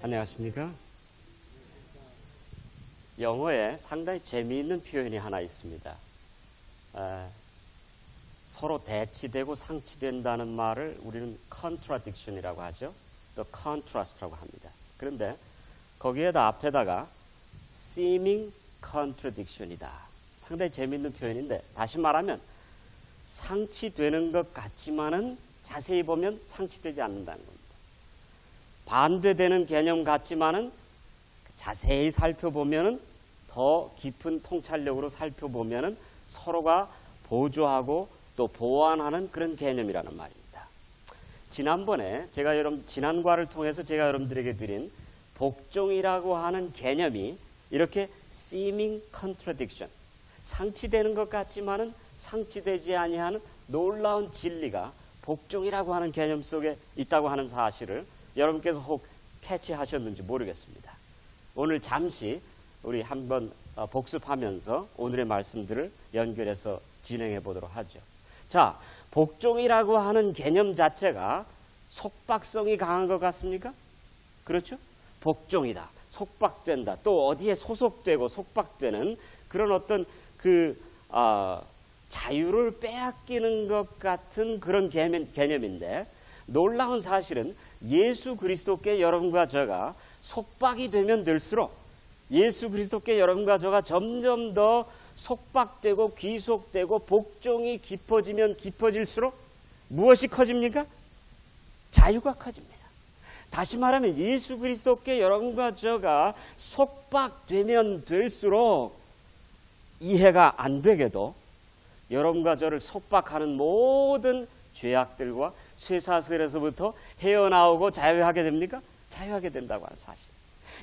안녕하십니까? 영어에 상당히 재미있는 표현이 하나 있습니다. 서로 대치되고 상치된다는 말을 우리는 contradiction이라고 하죠. 또 contrast라고 합니다. 그런데 거기에다 앞에다가 seeming contradiction이다. 상당히 재미있는 표현인데, 다시 말하면 상치되는 것 같지만은 자세히 보면 상치되지 않는다는 겁니다. 반대되는 개념 같지만은 자세히 살펴보면은, 더 깊은 통찰력으로 살펴보면은 서로가 보조하고 또 보완하는 그런 개념이라는 말입니다. 지난번에 지난과를 통해서 제가 여러분들에게 드린 복종이라고 하는 개념이 이렇게 seeming contradiction, 상치되는 것 같지만은 상치되지 아니하는 놀라운 진리가 복종이라고 하는 개념 속에 있다고 하는 사실을 여러분께서 혹 캐치하셨는지 모르겠습니다. 오늘 잠시 우리 한번 복습하면서 오늘의 말씀들을 연결해서 진행해 보도록 하죠. 자, 복종이라고 하는 개념 자체가 속박성이 강한 것 같습니까? 그렇죠? 복종이다, 속박된다, 또 어디에 소속되고 속박되는 그런 어떤 자유를 빼앗기는 것 같은 그런 개념인데, 놀라운 사실은 예수 그리스도께 여러분과 저가 속박이 되면 될수록, 예수 그리스도께 여러분과 저가 점점 더 속박되고 귀속되고 복종이 깊어지면 깊어질수록 무엇이 커집니까? 자유가 커집니다. 다시 말하면 예수 그리스도께 여러분과 저가 속박되면 될수록 이해가 안 되게도 여러분과 저를 속박하는 모든 죄악들과 쇠사슬에서부터 헤어나오고 자유하게 됩니까? 자유하게 된다고 하는 사실.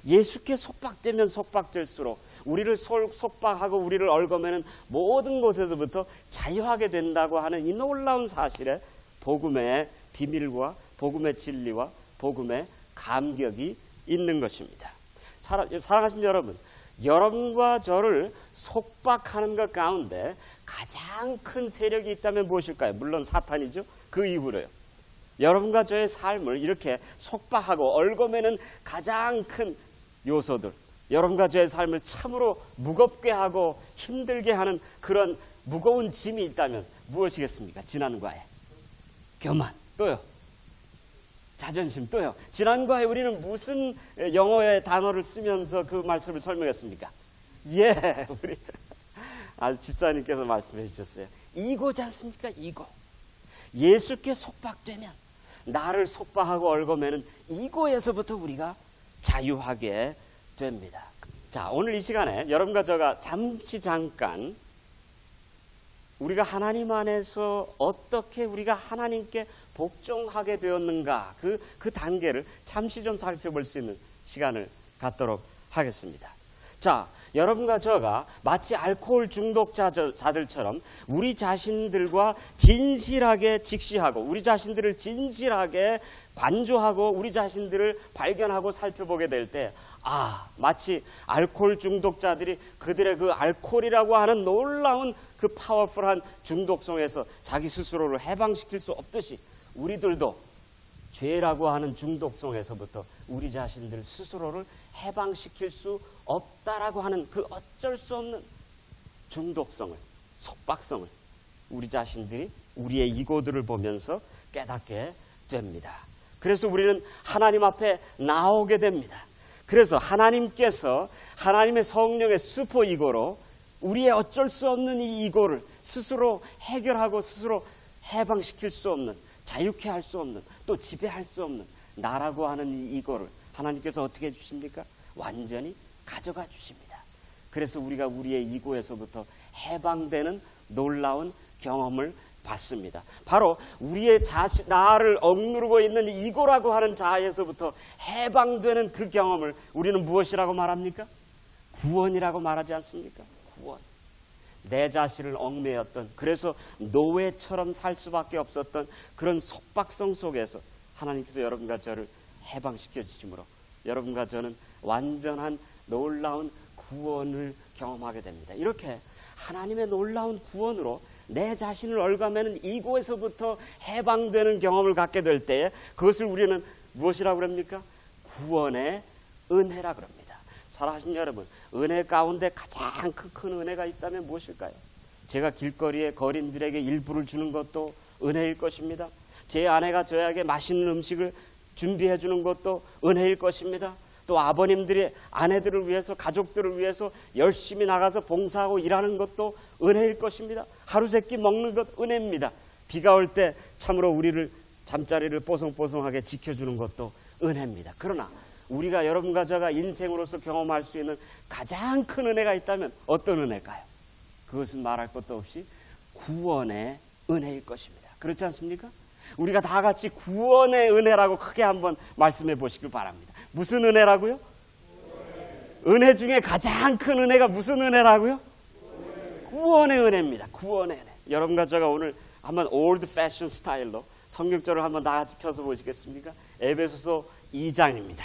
예수께 속박되면 속박될수록 우리를 속박하고 우리를 얽어매는 모든 곳에서부터 자유하게 된다고 하는 이 놀라운 사실에 복음의 비밀과 복음의 진리와 복음의 감격이 있는 것입니다. 사랑하신 여러분, 여러분과 저를 속박하는 것 가운데 가장 큰 세력이 있다면 무엇일까요? 물론 사탄이죠. 그 이후로요. 여러분과 저의 삶을 이렇게 속박하고 얽어매는 가장 큰 요소들, 여러분과 저의 삶을 참으로 무겁게 하고 힘들게 하는 그런 무거운 짐이 있다면 무엇이겠습니까? 지난과에 교만, 또요 자존심, 또요. 지난과에 우리는 무슨 영어의 단어를 쓰면서 그 말씀을 설명했습니까? 우리 집사님께서 말씀해 주셨어요. 이고지 않습니까? 이고. 예수께 속박되면, 나를 속박하고 얽어매는 이고에서부터 우리가 자유하게 됩니다. 자, 오늘 이 시간에 여러분과 저가 잠깐 우리가 하나님 안에서 어떻게 우리가 하나님께 복종하게 되었는가, 그 단계를 잠시 좀 살펴볼 수 있는 시간을 갖도록 하겠습니다. 자, 여러분과 저가 마치 알코올 중독자들처럼 우리 자신들과 진실하게 직시하고 우리 자신들을 진실하게 관조하고 우리 자신들을 발견하고 살펴보게 될 때, 마치 알코올 중독자들이 그들의 그 알코올이라고 하는 놀라운 그 파워풀한 중독성에서 자기 스스로를 해방시킬 수 없듯이 우리들도 죄라고 하는 중독성에서부터 우리 자신들 스스로를 해방시킬 수 없다라고 하는 그 어쩔 수 없는 중독성을, 속박성을 우리 자신들이 우리의 이고들을 보면서 깨닫게 됩니다. 그래서 우리는 하나님 앞에 나오게 됩니다. 그래서 하나님께서 하나님의 성령의 슈퍼 이고로 우리의 어쩔 수 없는 이 이고를 스스로 해결하고 스스로 해방시킬 수 없는, 자유케 할 수 없는, 또 지배할 수 없는 나라고 하는 이 이고를 하나님께서 어떻게 해주십니까? 완전히 가져가 주십니다. 그래서 우리가 우리의 이고에서부터 해방되는 놀라운 경험을 받습니다. 바로 우리의 나를 억누르고 있는 이고라고 하는 자아에서부터 해방되는 그 경험을 우리는 무엇이라고 말합니까? 구원이라고 말하지 않습니까? 구원. 내 자신을 얽매였던, 그래서 노예처럼 살 수밖에 없었던 그런 속박성 속에서 하나님께서 여러분과 저를 해방시켜 주심으로 여러분과 저는 완전한 놀라운 구원을 경험하게 됩니다. 이렇게 하나님의 놀라운 구원으로 내 자신을 얽어매는 이고에서부터 해방되는 경험을 갖게 될 때에 그것을 우리는 무엇이라고 합니까? 구원의 은혜라 그럽니다. 사랑하시는 여러분, 은혜 가운데 가장 큰 은혜가 있다면 무엇일까요? 제가 길거리에 거린들에게 일부를 주는 것도 은혜일 것입니다. 제 아내가 저에게 맛있는 음식을 준비해 주는 것도 은혜일 것입니다. 또 아버님들이 아내들을 위해서, 가족들을 위해서 열심히 나가서 봉사하고 일하는 것도 은혜일 것입니다. 하루 세끼 먹는 것 은혜입니다. 비가 올 때 참으로 우리를 잠자리를 뽀송뽀송하게 지켜주는 것도 은혜입니다. 그러나 우리가, 여러분과 제가 인생으로서 경험할 수 있는 가장 큰 은혜가 있다면 어떤 은혜일까요? 그것은 말할 것도 없이 구원의 은혜일 것입니다. 그렇지 않습니까? 우리가 다 같이 구원의 은혜라고 크게 한번 말씀해 보시길 바랍니다. 무슨 은혜라고요? 은혜 중에 가장 큰 은혜가 무슨 은혜라고요? 구원의 은혜입니다. 구원의 은혜. 여러분과 제가 오늘 한번 올드 패션 스타일로 성경절을 한번 다 같이 펴서 보시겠습니까? 에베소서 2장입니다.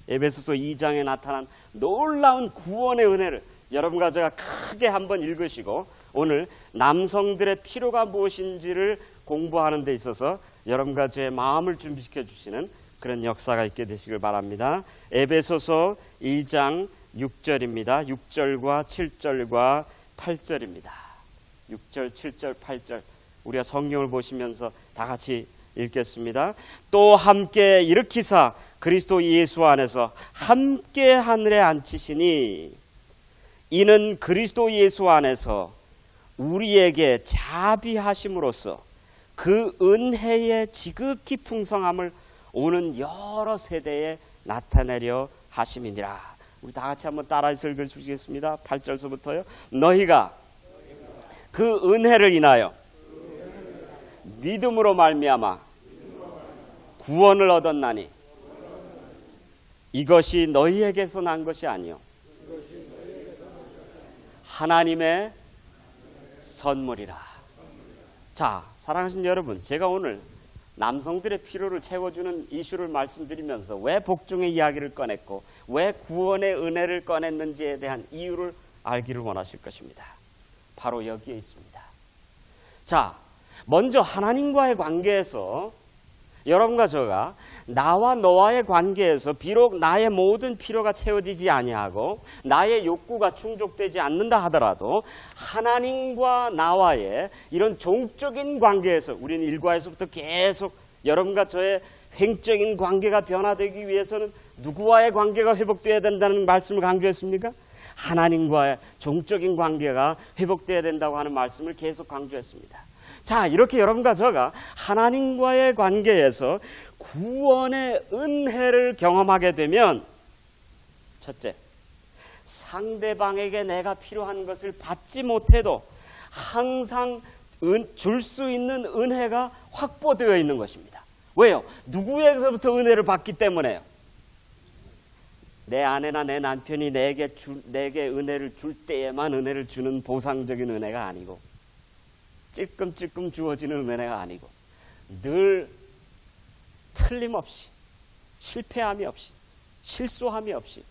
에베소서 2장에 나타난 놀라운 구원의 은혜를 여러분과 제가 크게 한번 읽으시고 오늘 남성들의 필요가 무엇인지를 공부하는 데 있어서 여러분과 저의 마음을 준비시켜 주시는 그런 역사가 있게 되시길 바랍니다. 에베소서 2장 6절입니다. 6절과 7절과 8절입니다. 6절, 7절, 8절 우리가 성경을 보시면서 다 같이 읽겠습니다. 또 함께 일으키사 그리스도 예수 안에서 함께 하늘에 앉히시니 이는 그리스도 예수 안에서 우리에게 자비하심으로써 그 은혜의 지극히 풍성함을 오는 여러 세대에 나타내려 하심이니라. 우리 다 같이 한번 따라서 읽어주시겠습니다. 8절서부터요. 너희가 그 은혜를 인하여 믿음으로 말미암아 구원을 얻었나니 이것이 너희에게서 난 것이 아니요 하나님의 선물이라. 자, 사랑하신 여러분, 제가 오늘 남성들의 필요를 채워주는 이슈를 말씀드리면서 왜 복종의 이야기를 꺼냈고 왜 구원의 은혜를 꺼냈는지에 대한 이유를 알기를 원하실 것입니다. 바로 여기에 있습니다. 자, 먼저 하나님과의 관계에서 여러분과 저가 나와 너와의 관계에서 비록 나의 모든 필요가 채워지지 아니하고 나의 욕구가 충족되지 않는다 하더라도 하나님과 나와의 이런 종적인 관계에서 우리는 일과에서부터 계속 여러분과 저의 횡적인 관계가 변화되기 위해서는 누구와의 관계가 회복되어야 된다는 말씀을 강조했습니까? 하나님과의 종적인 관계가 회복되어야 된다고 하는 말씀을 계속 강조했습니다. 자, 이렇게 여러분과 저가 하나님과의 관계에서 구원의 은혜를 경험하게 되면 첫째, 상대방에게 내가 필요한 것을 받지 못해도 항상 줄 수 있는 은혜가 확보되어 있는 것입니다. 왜요? 누구에게서부터 은혜를 받기 때문에요. 내 아내나 내 남편이 내게 은혜를 줄 때에만 은혜를 주는 보상적인 은혜가 아니고 찔끔찔끔 주어지는 은혜가 아니고 늘 틀림없이 실패함이 없이 실수함이 없이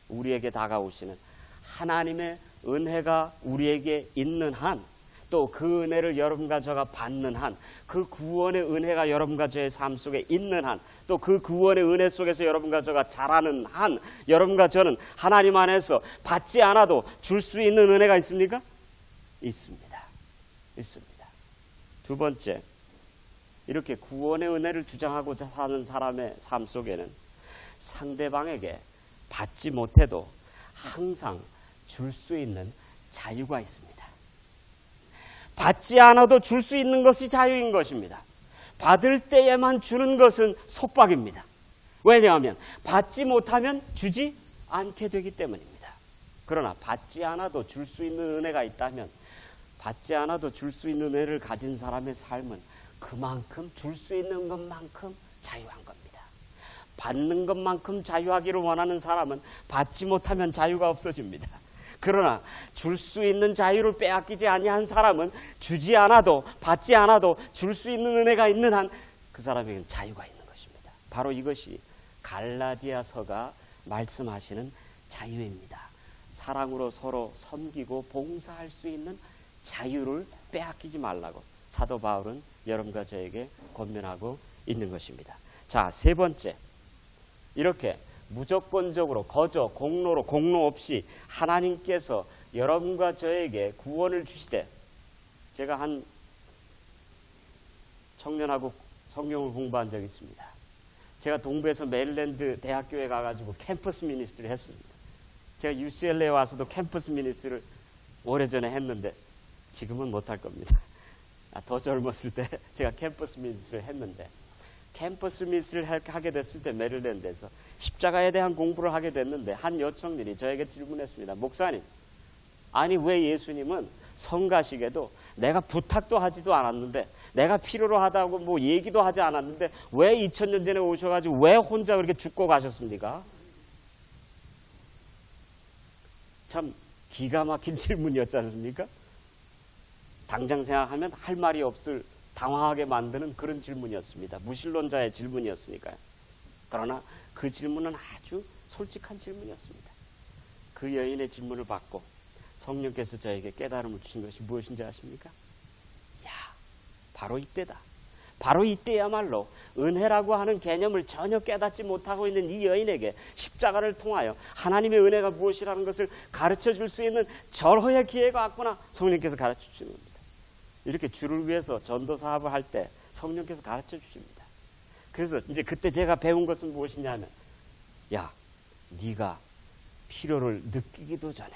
우리에게 다가오시는 하나님의 은혜가 우리에게 있는 한, 또 그 은혜를 여러분과 저가 받는 한, 그 구원의 은혜가 여러분과 저의 삶 속에 있는 한, 또 그 구원의 은혜 속에서 여러분과 저가 자라는 한, 여러분과 저는 하나님 안에서 받지 않아도 줄 수 있는 은혜가 있습니까? 있습니다. 두 번째, 이렇게 구원의 은혜를 주장하고자 사는 사람의 삶 속에는 상대방에게 받지 못해도 항상 줄 수 있는 자유가 있습니다. 받지 않아도 줄 수 있는 것이 자유인 것입니다. 받을 때에만 주는 것은 속박입니다. 왜냐하면 받지 못하면 주지 않게 되기 때문입니다. 그러나 받지 않아도 줄 수 있는 은혜가 있다면, 받지 않아도 줄 수 있는 은혜를 가진 사람의 삶은 그만큼 줄 수 있는 것만큼 자유한 겁니다. 받는 것만큼 자유하기를 원하는 사람은 받지 못하면 자유가 없어집니다. 그러나 줄 수 있는 자유를 빼앗기지 아니한 사람은 주지 않아도 받지 않아도 줄 수 있는 은혜가 있는 한 그 사람에게는 자유가 있는 것입니다. 바로 이것이 갈라디아서가 말씀하시는 자유입니다. 사랑으로 서로 섬기고 봉사할 수 있는 자유를 빼앗기지 말라고 사도 바울은 여러분과 저에게 권면하고 있는 것입니다. 자, 세 번째, 이렇게 무조건적으로 거저 공로로 공로 없이 하나님께서 여러분과 저에게 구원을 주시되, 제가 한 청년하고 성경을 공부한 적이 있습니다. 제가 동부에서 메릴랜드 대학교에 가가지고 캠퍼스 미니스트를 했습니다. 제가 UCLA에 와서도 캠퍼스 미니스트를 오래전에 했는데 지금은 못할 겁니다. 더 젊었을 때 제가 캠퍼스 미니스트를 했는데, 캠퍼스 미니스트를 하게 됐을 때 메릴랜드에서 십자가에 대한 공부를 하게 됐는데 한 여청들이 저에게 질문했습니다. 목사님, 아니 왜 예수님은 성가시게도 내가 부탁도 하지도 않았는데, 내가 필요로 하다고 뭐 얘기도 하지 않았는데 왜 2000년 전에 오셔가지고 왜 혼자 그렇게 죽고 가셨습니까? 참 기가 막힌 질문이었지 않습니까? 당장 생각하면 할 말이 없을, 당황하게 만드는 그런 질문이었습니다. 무신론자의 질문이었으니까요. 그러나 그 질문은 아주 솔직한 질문이었습니다. 그 여인의 질문을 받고 성령께서 저에게 깨달음을 주신 것이 무엇인지 아십니까? 야, 바로 이때다. 바로 이때야말로 은혜라고 하는 개념을 전혀 깨닫지 못하고 있는 이 여인에게 십자가를 통하여 하나님의 은혜가 무엇이라는 것을 가르쳐 줄 수 있는 절호의 기회가 왔구나. 성령께서 가르쳐 주시는 겁니다. 이렇게 주를 위해서 전도 사업을 할 때 성령께서 가르쳐 주십니다. 그래서 이제 그때 제가 배운 것은 무엇이냐면, 야, 네가 필요를 느끼기도 전에,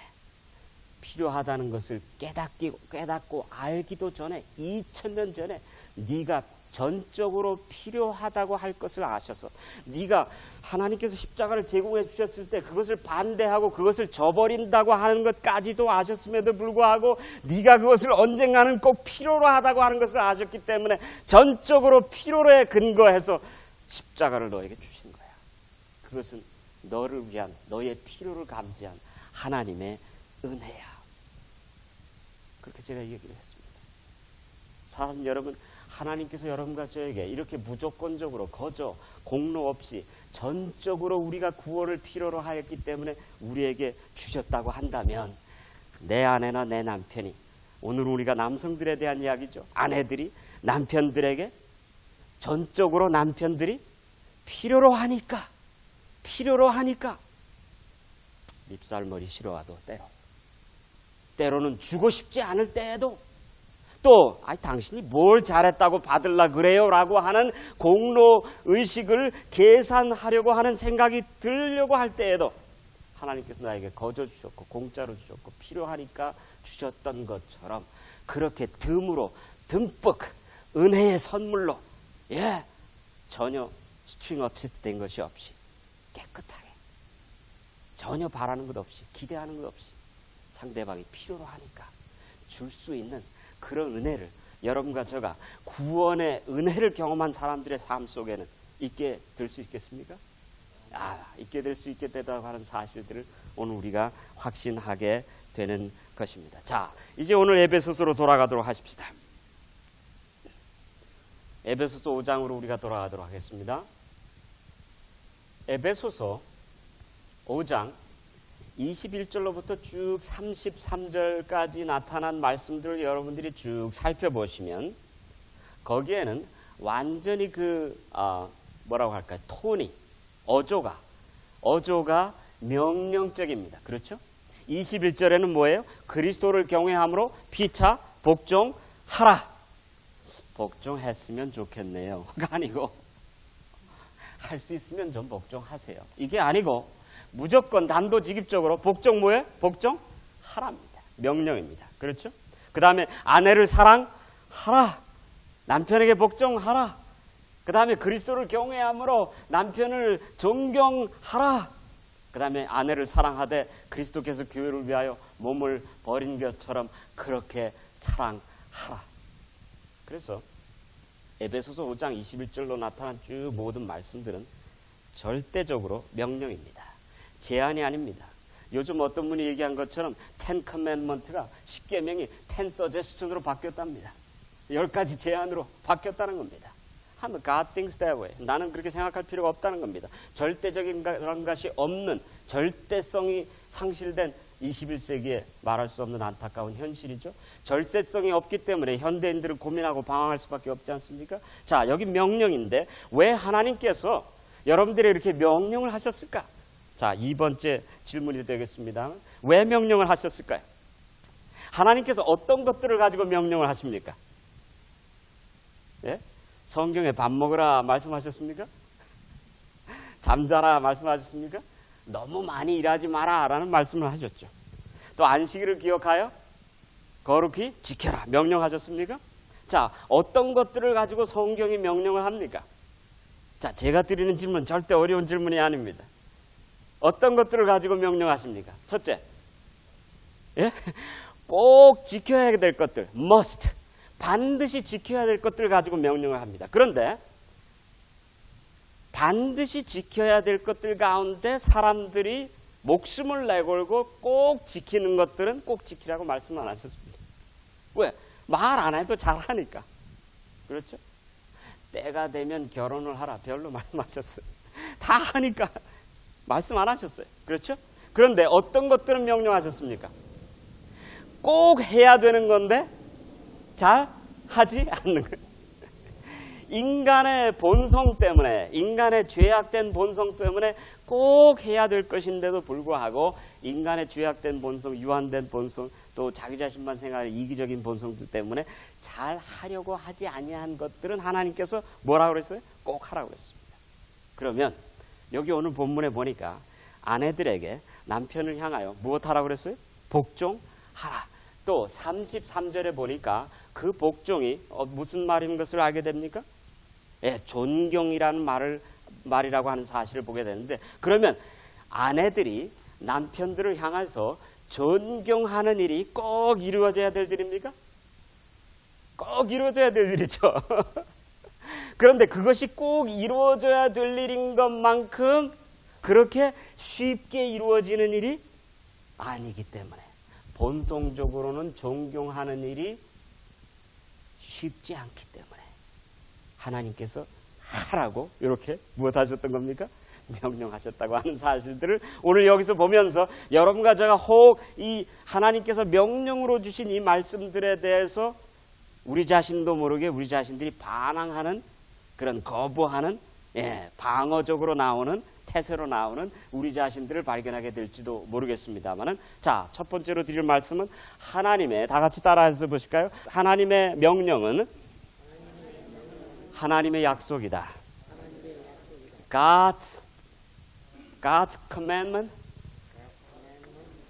필요하다는 것을 깨닫고 알기도 전에, 2000년 전에 네가 전적으로 필요하다고 할 것을 아셔서, 네가 하나님께서 십자가를 제공해 주셨을 때 그것을 반대하고 그것을 저버린다고 하는 것까지도 아셨음에도 불구하고 네가 그것을 언젠가는 꼭 필요로 하다고 하는 것을 아셨기 때문에 전적으로 필요로에 근거해서 십자가를 너에게 주신 거야. 그것은 너를 위한, 너의 필요를 감지한 하나님의 은혜야. 그렇게 제가 얘기를 했습니다. 사랑하는 여러분, 하나님께서 여러분과 저에게 이렇게 무조건적으로 거저 공로 없이 전적으로 우리가 구원을 필요로 하였기 때문에 우리에게 주셨다고 한다면, 내 아내나 내 남편이, 오늘 우리가 남성들에 대한 이야기죠. 아내들이 남편들에게 전적으로 남편들이 필요로 하니까 립살머리 싫어와도 때로는 주고 싶지 않을 때에도, 또 당신이 뭘 잘했다고 받으려 그래요 라고 하는 공로의식을 계산하려고 하는 생각이 들려고 할 때에도 하나님께서 나에게 거저 주셨고 공짜로 주셨고 필요하니까 주셨던 것처럼, 그렇게 듬으로 듬뿍 은혜의 선물로, 전혀 스트링 어치트 된 것이 없이 깨끗하게, 전혀 바라는 것 없이 기대하는 것 없이 상대방이 필요로 하니까 줄 수 있는 그런 은혜를, 여러분과 저가 구원의 은혜를 경험한 사람들의 삶 속에는 있게 될 수 있겠습니까? 있게 될 수 있게 되다고 하는 사실들을 오늘 우리가 확신하게 되는 것입니다. 자, 이제 오늘 에베소서로 돌아가도록 하십시다. 에베소서 5장으로 우리가 돌아가도록 하겠습니다. 에베소서 5장 21절로부터 쭉 33절까지 나타난 말씀들을 여러분들이 쭉 살펴보시면, 거기에는 완전히 뭐라고 할까요? 톤이, 어조가 명령적입니다. 그렇죠? 21절에는 뭐예요? 그리스도를 경외함으로 피차 복종하라. 복종했으면 좋겠네요. 그게 아니고, 할 수 있으면 좀 복종하세요. 이게 아니고, 무조건 단도직입적으로 복종 뭐예요? 복종하랍니다. 명령입니다. 그렇죠? 그 다음에 아내를 사랑하라. 남편에게 복종하라. 그 다음에 그리스도를 경외함으로 남편을 존경하라. 그 다음에 아내를 사랑하되 그리스도께서 교회를 위하여 몸을 버린 것처럼 그렇게 사랑하라. 그래서 에베소서 5장 21절로 나타난 쭉 모든 말씀들은 절대적으로 명령입니다. 제한이 아닙니다. 요즘 어떤 분이 얘기한 것처럼 10 커맨먼트가 10계명이 10 서제스천으로 바뀌었답니다. 10가지 제한으로 바뀌었다는 겁니다. God thinks that way. 나는 그렇게 생각할 필요가 없다는 겁니다. 절대적인 그런 것이 없는, 절대성이 상실된 21세기에 말할 수 없는 안타까운 현실이죠. 절대성이 없기 때문에 현대인들은 고민하고 방황할 수밖에 없지 않습니까? 자, 여기 명령인데 왜 하나님께서 여러분들이 이렇게 명령을 하셨을까? 자, 2번째 질문이 되겠습니다. 왜 명령을 하셨을까요? 하나님께서 어떤 것들을 가지고 명령을 하십니까? 예? 성경에 밥 먹으라 말씀하셨습니까? 잠자라 말씀하셨습니까? 너무 많이 일하지 마라 라는 말씀을 하셨죠. 또 안식일을 기억하여 거룩히 지켜라 명령하셨습니까? 자, 어떤 것들을 가지고 성경이 명령을 합니까? 자, 제가 드리는 질문 절대 어려운 질문이 아닙니다. 어떤 것들을 가지고 명령하십니까? 첫째, 예? 꼭 지켜야 될 것들, must, 반드시 지켜야 될 것들을 가지고 명령을 합니다. 그런데 반드시 지켜야 될 것들 가운데 사람들이 목숨을 내걸고 꼭 지키는 것들은 꼭 지키라고 말씀 안 하셨습니다. 왜? 말 안 해도 잘하니까. 그렇죠? 때가 되면 결혼을 하라. 별로 말씀하셨어요. 다 하니까 말씀 안 하셨어요. 그렇죠? 그런데 어떤 것들은 명령하셨습니까? 꼭 해야 되는 건데 잘 하지 않는 거예요. 인간의 본성 때문에, 인간의 죄악된 본성 때문에 꼭 해야 될 것인데도 불구하고 인간의 죄악된 본성, 유한된 본성, 또 자기 자신만 생각하는 이기적인 본성들 때문에 잘 하려고 하지 아니한 것들은 하나님께서 뭐라고 그랬어요? 꼭 하라고 그랬습니다. 그러면 여기 오늘 본문에 보니까 아내들에게 남편을 향하여 무엇하라고 그랬어요? 복종하라. 또 33절에 보니까 그 복종이 무슨 말인 것을 알게 됩니까? 예, 존경이라는 말이라고 하는 사실을 보게 되는데, 그러면 아내들이 남편들을 향해서 존경하는 일이 꼭 이루어져야 될 일입니까? 꼭 이루어져야 될 일이죠. 그런데 그것이 꼭 이루어져야 될 일인 것만큼 그렇게 쉽게 이루어지는 일이 아니기 때문에 본성적으로는 존경하는 일이 쉽지 않기 때문에 하나님께서 하라고 이렇게 무엇하셨던 겁니까? 명령하셨다고 하는 사실들을 오늘 여기서 보면서 여러분과 제가 혹 이 하나님께서 명령으로 주신 이 말씀들에 대해서 우리 자신도 모르게 우리 자신들이 반항하는 그런 거부하는 방어적으로 나오는 태세로 나오는 우리 자신들을 발견하게 될지도 모르겠습니다만은, 자, 첫 번째로 드릴 말씀은 하나님의, 다 같이 따라해서 보실까요? 하나님의 명령은 하나님의 약속이다. God's commandment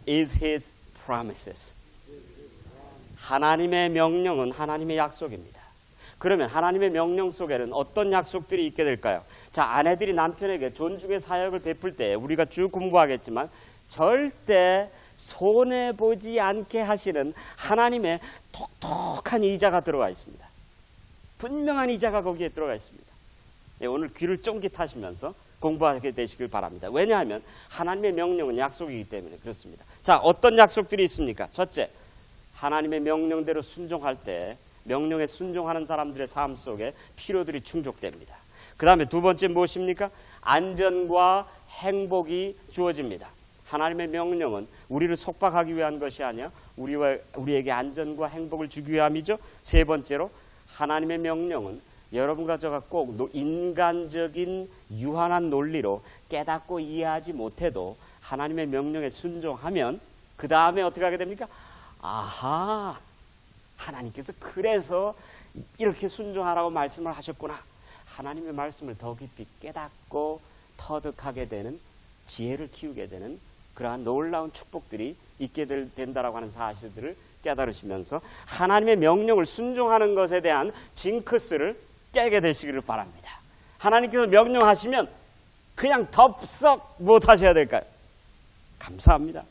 is His promises. 하나님의 명령은 하나님의 약속입니다. 그러면 하나님의 명령 속에는 어떤 약속들이 있게 될까요? 자, 아내들이 남편에게 존중의 사역을 베풀 때 우리가 쭉 공부하겠지만 절대 손해보지 않게 하시는 하나님의 톡톡한 이자가 들어가 있습니다. 분명한 이자가 거기에 들어가 있습니다. 오늘 귀를 쫑깃하시면서 공부하게 되시길 바랍니다. 왜냐하면 하나님의 명령은 약속이기 때문에 그렇습니다. 자, 어떤 약속들이 있습니까? 첫째, 하나님의 명령대로 순종할 때 명령에 순종하는 사람들의 삶 속에 필요들이 충족됩니다. 그 다음에 두 번째 무엇입니까? 안전과 행복이 주어집니다. 하나님의 명령은 우리를 속박하기 위한 것이 아니라 우리에게 안전과 행복을 주기 위함이죠. 세 번째로 하나님의 명령은 여러분과 저가 꼭 인간적인 유한한 논리로 깨닫고 이해하지 못해도 하나님의 명령에 순종하면 그 다음에 어떻게 하게 됩니까? 아하, 하나님께서 그래서 이렇게 순종하라고 말씀을 하셨구나. 하나님의 말씀을 더 깊이 깨닫고 터득하게 되는, 지혜를 키우게 되는 그러한 놀라운 축복들이 있게 된다라고 하는 사실들을 깨달으시면서 하나님의 명령을 순종하는 것에 대한 징크스를 깨게 되시기를 바랍니다. 하나님께서 명령하시면 그냥 덥석 무엇하셔야 될까요? 감사합니다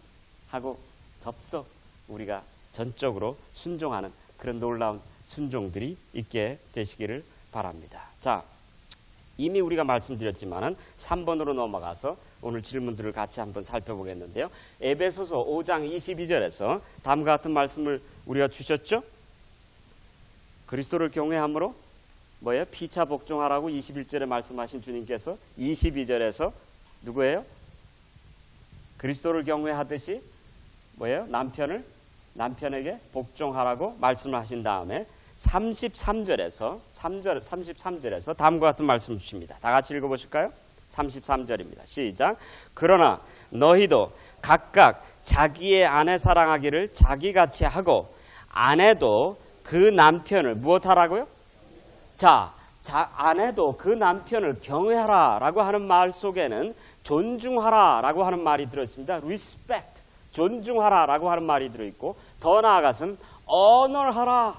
하고 덥석 우리가 전적으로 순종하는 그런 놀라운 순종들이 있게 되시기를 바랍니다. 자, 이미 우리가 말씀드렸지만은 3번으로 넘어가서 오늘 질문들을 같이 한번 살펴보겠는데요. 에베소서 5장 22절에서 다음과 같은 말씀을 우리가 주셨죠? 그리스도를 경외함으로 뭐예요? 피차 복종하라고 21절에 말씀하신 주님께서 22절에서 누구예요? 그리스도를 경외하듯이 뭐예요? 남편에게 복종하라고 말씀을 하신 다음에 33절에서 다음과 같은 말씀을 주십니다. 다 같이 읽어보실까요? 33절입니다. 시작. 그러나 너희도 각각 자기의 아내 사랑하기를 자기같이 하고 아내도 그 남편을 무엇하라고요? 자, 아내도 그 남편을 경외하라 라고 하는 말 속에는 존중하라 라고 하는 말이 들어있습니다. respect, 존중하라 라고 하는 말이 들어있고 더 나아가서는 honor하라